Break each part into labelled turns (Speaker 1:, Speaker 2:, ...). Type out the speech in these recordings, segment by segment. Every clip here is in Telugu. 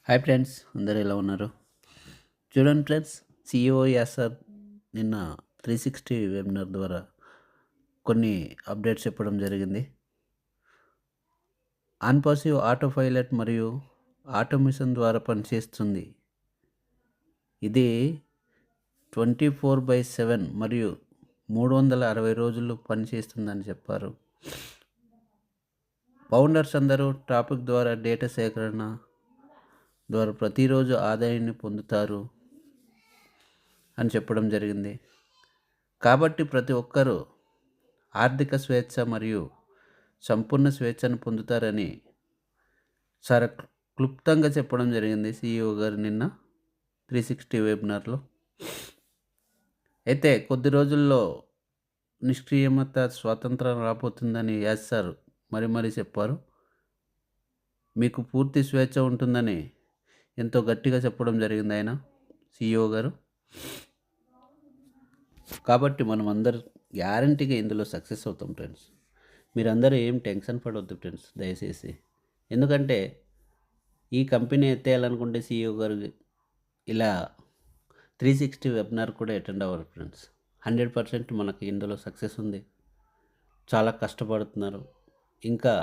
Speaker 1: హాయ్ ఫ్రెండ్స్, అందరూ ఎలా ఉన్నారు? చూడండి ఫ్రెండ్స్, సిఇఓ యాసర్ నిన్న 360 వెబినార్ ద్వారా కొన్ని అప్డేట్స్ చెప్పడం జరిగింది. ఆన్పాసివ్ ఆటో పైలట్ మరియు ఆటోమేషన్ ద్వారా పనిచేస్తుంది. ఇది 24/7 మరియు 360 రోజులు పనిచేస్తుందని చెప్పారు. ఫౌండర్స్ అందరూ టాపిక్ ద్వారా డేటా సేకరణ ద్వారా ప్రతిరోజు ఆదాయాన్ని పొందుతారు అని చెప్పడం జరిగింది. కాబట్టి ప్రతి ఒక్కరూ ఆర్థిక స్వేచ్ఛ మరియు సంపూర్ణ స్వేచ్ఛను పొందుతారని చాలా క్లుప్తంగా చెప్పడం జరిగింది సిఇఓ గారు నిన్న 360 వెబినార్లో. అయితే కొద్ది రోజుల్లో నిష్క్రియమత స్వాతంత్రం రాబోతుందని సార్ మరీ చెప్పారు. మీకు పూర్తి స్వేచ్ఛ ఉంటుందని ఎంతో గట్టిగా చెప్పడం జరిగింది ఆయన సిఇఓ గారు. కాబట్టి మనం అందరు గ్యారంటీగా ఇందులో సక్సెస్ అవుతాం ఫ్రెండ్స్. మీరందరూ ఏం టెన్షన్ పడవద్దు ఫ్రెండ్స్ దయచేసి. ఎందుకంటే ఈ కంపెనీ ఎత్తేయాలనుకుంటే సిఇఓ గారు ఇలా 360 వెబినార్ కూడా అటెండ్ అవ్వరు ఫ్రెండ్స్. 100% మనకి ఇందులో సక్సెస్ ఉంది. చాలా కష్టపడుతున్నారు. ఇంకా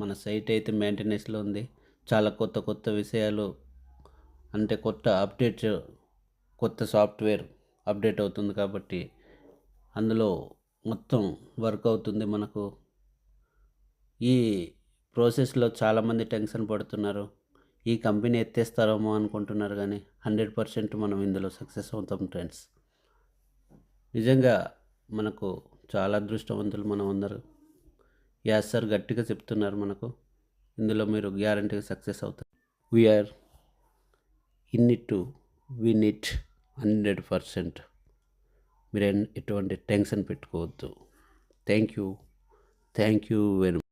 Speaker 1: మన సైట్ అయితే మెయింటెనెన్స్లో ఉంది. చాలా కొత్త విషయాలు, అంటే కొత్త అప్డేట్స్, కొత్త సాఫ్ట్వేర్ అప్డేట్ అవుతుంది కాబట్టి అందులో మొత్తం వర్క్ అవుతుంది. మనకు ఈ ప్రాసెస్లో చాలామంది టెన్షన్ పడుతున్నారు. ఈ కంపెనీ ఎత్తేస్తారేమో అనుకుంటున్నారు, కానీ 100% మనం ఇందులో సక్సెస్ అవుతాం ఫ్రెండ్స్. నిజంగా మనకు చాలా అదృష్టవంతులు మనం అందరూ. సార్ గట్టిగా చెప్తున్నారు మనకు, ఇందులో మీరు గ్యారంటీగా సక్సెస్ అవుతారు. We are in it to win it 100%. మీరు ఎటువంటి టెన్షన్ పెట్టుకోవద్దు. Thank you very much.